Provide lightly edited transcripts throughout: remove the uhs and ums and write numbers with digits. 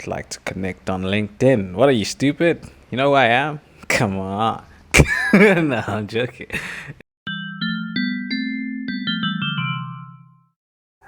like to connect on LinkedIn. What are you, stupid? You know who I am? Come on. No, I'm joking.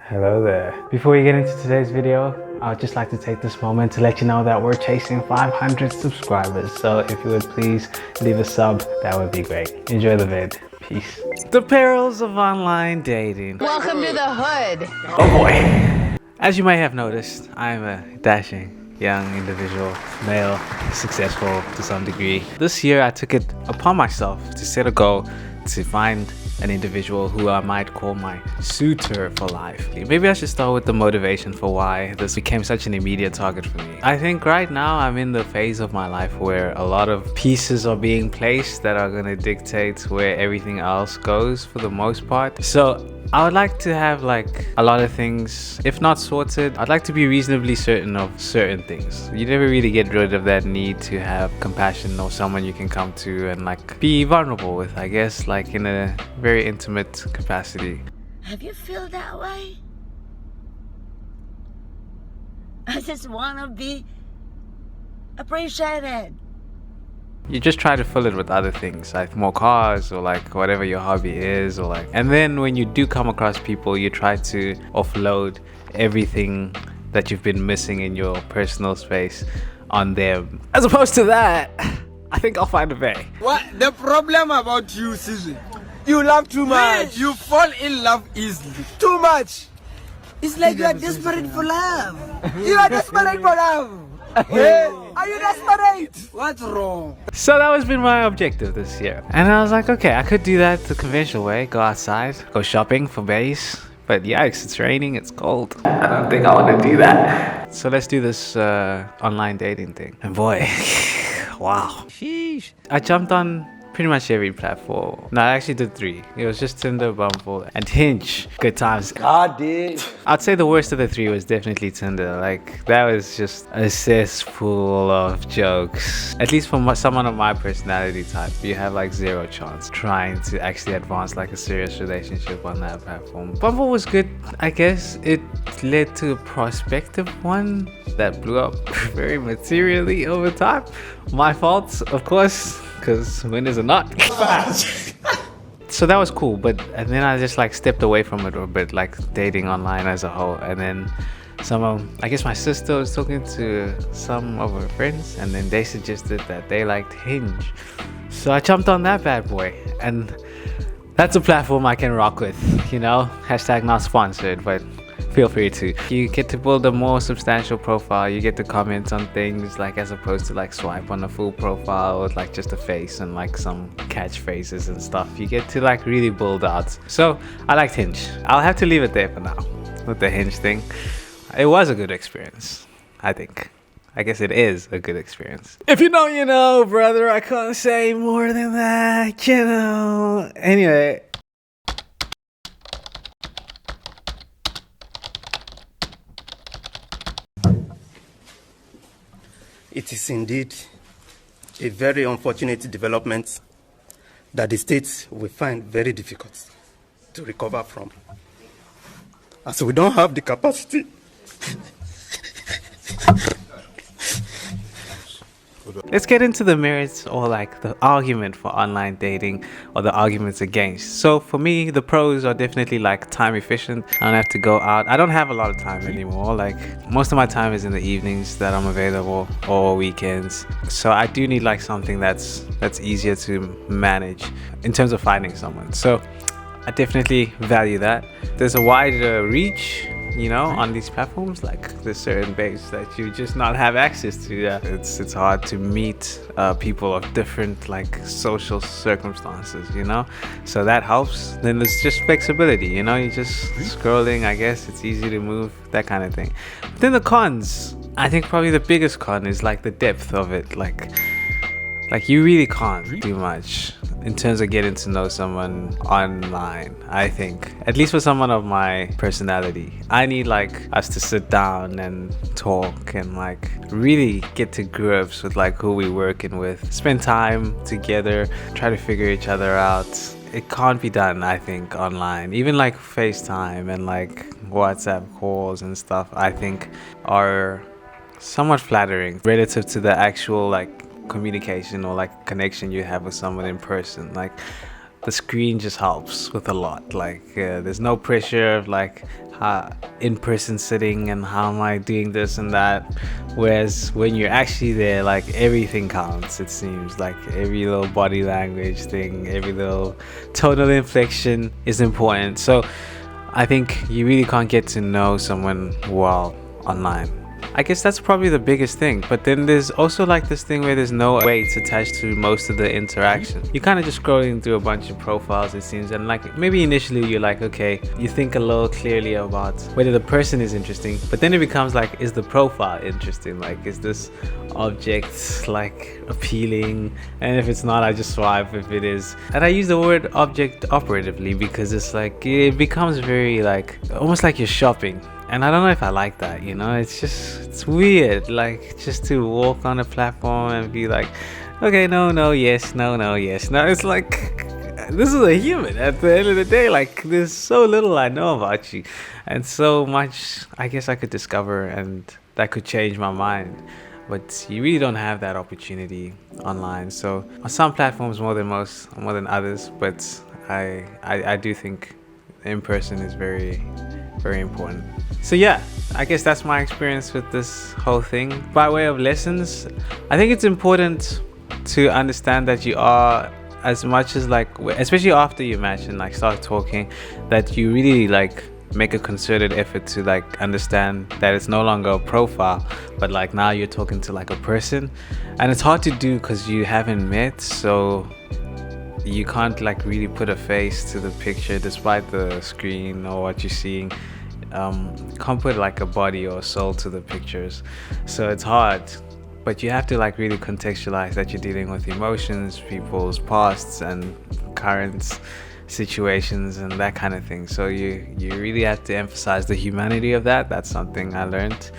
Hello there. Before we get into today's video, I would just like to take this moment to let you know that we're chasing 500 subscribers. So if you would please leave a sub, that would be great. Enjoy the vid. Peace. The perils of online dating. Welcome to the hood. Oh boy. As you might have noticed, I'm a dashing young individual, male, successful to some degree. This year I took it upon myself to set a goal to find an individual who I might call my suitor for life. Maybe I should start with the motivation for why this became such an immediate target for me. I think right now I'm in the phase of my life where a lot of pieces are being placed that are going to dictate where everything else goes for the most part. So I would like to have like a lot of things, if not sorted, I'd like to be reasonably certain of certain things. You never really get rid of that need to have compassion or someone you can come to and like be vulnerable with, I guess, like in a very intimate capacity. Have you feel that way? I just want to be appreciated. You just try to fill it with other things, like more cars or like whatever your hobby is, or like, and then when you do come across people, you try to offload everything that you've been missing in your personal space on them. As opposed to that, I think I'll find a way. What the problem about you, Susan? You love too much. You fall in love easily. Too much. It's like you are desperate for love. You are desperate for love. Hey, are you desperate? What's wrong? So that was been my objective this year. And I was like, okay, I could do that the conventional way, go outside, go shopping for bass. But yikes, it's raining, it's cold. I don't think I want to do that. So let's do this online dating thing. And boy, wow. Sheesh. I jumped on pretty much every platform. No, I actually did 3. It was just Tinder, Bumble, and Hinge. Good times. God did. I'd say the worst of the 3 was definitely Tinder. Like, that was just a cesspool of jokes. At least for someone of my personality type, you have like 0 chance trying to actually advance like a serious relationship on that platform. Bumble was good, I guess. It led to a prospective one that blew up very materially over time. My fault, of course, because when is it not? So that was cool, and then I just like stepped away from it a bit, like dating online as a whole. And then I guess my sister was talking to some of her friends, and then they suggested that they liked Hinge. So I jumped on that bad boy, and that's a platform I can rock with, you know? Hashtag not sponsored, but feel free to. You get to build a more substantial profile. You get to comment on things, like as opposed to like swipe on a full profile with like just a face and like some catchphrases and stuff. You get to like really build out. So I liked Hinge. I'll have to leave it there for now with the Hinge thing. It was a good experience, I think. I guess it is a good experience. If you know, you know, brother. I can't say more than that, you know. Anyway. It is indeed a very unfortunate development that the state will find very difficult to recover from, as we don't have the capacity. Let's get into the merits, or like the argument for online dating, or the arguments against. So for me, the pros are definitely like time efficient. I don't have to go out. I don't have a lot of time anymore. Like most of my time is in the evenings that I'm available, or weekends. So I do need like something that's easier to manage in terms of finding someone. So I definitely value that. There's a wider reach, you know, on these platforms. Like there's certain babes that you just not have access to. It's hard to meet people of different like social circumstances, you know, so that helps. Then there's just flexibility, you know, you're just scrolling, I guess it's easy to move, that kind of thing. But then the cons, I think probably the biggest con is like the depth of it. Like you really can't do much in terms of getting to know someone online. I think, at least for someone of my personality, I need like us to sit down and talk and like really get to grips with like who we're working with, spend time together, try to figure each other out. It can't be done, I think, online. Even like FaceTime and like WhatsApp calls and stuff, I think are somewhat flattering relative to the actual like communication or like connection you have with someone in person. Like the screen just helps with a lot. Like there's no pressure of like in-person sitting and how am I doing this and that, whereas when you're actually there, like everything counts. It seems like every little body language thing, every little tonal inflection is important. So I think you really can't get to know someone well online. I guess that's probably the biggest thing. But then there's also like this thing where there's no weight attached to most of the interaction. You're kind of just scrolling through a bunch of profiles, it seems, and like maybe initially you're like, okay, you think a little clearly about whether the person is interesting, but then it becomes like, is the profile interesting? Like, is this object like appealing? And if it's not, I just swipe. If it is, and I use the word object operatively because it's like it becomes very like almost like you're shopping. And I don't know if I like that, you know, it's weird, like just to walk on a platform and be like, okay, no, yes, no, yes. No, it's like, this is a human at the end of the day. Like there's so little I know about you and so much I guess I could discover, and that could change my mind. But you really don't have that opportunity online. So on some platforms more than others, but I do think in person is very, very important. So yeah, I guess that's my experience with this whole thing. By way of lessons, I think it's important to understand that you are, as much as like, especially after you match and like start talking, that you really like make a concerted effort to like understand that it's no longer a profile, but like now you're talking to like a person. And it's hard to do because you haven't met, so you can't like really put a face to the picture despite the screen or what you're seeing. Can't put like a body or soul to the pictures, so it's hard. But you have to like really contextualize that you're dealing with emotions, people's pasts and current situations and that kind of thing. So you really have to emphasize the humanity of that. That's something I learned,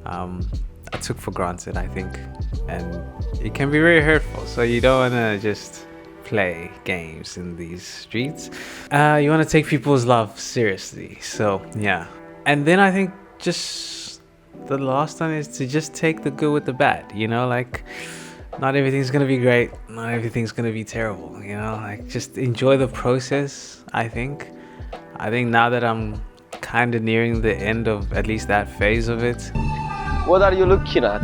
I took for granted, I think, and it can be very hurtful. So you don't want to just play games in these streets. You want to take people's love seriously. So yeah. And then I think just the last one is to just take the good with the bad, you know, like not everything's gonna be great, not everything's gonna be terrible, you know, like just enjoy the process. I think now that I'm kind of nearing the end of at least that phase of it. What are you looking at?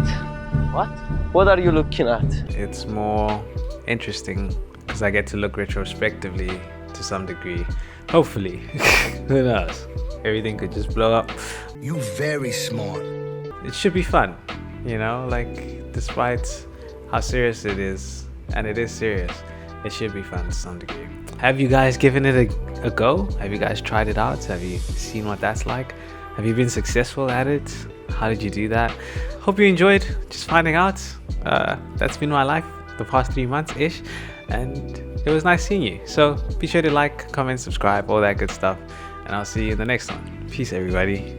What are you looking at? It's more interesting because I get to look retrospectively to some degree, hopefully. Who knows, everything could just blow up. You very smart. It should be fun, you know, like despite how serious it is, and it is serious, it should be fun to some degree. Have you guys given it a go? Have you guys tried it out? Have you seen what that's like? Have you been successful at it? How did you do that? Hope you enjoyed just finding out. That's been my life the past 3 months-ish, and it was nice seeing you. So be sure to like, comment, subscribe, all that good stuff, and I'll see you in the next one. Peace, everybody.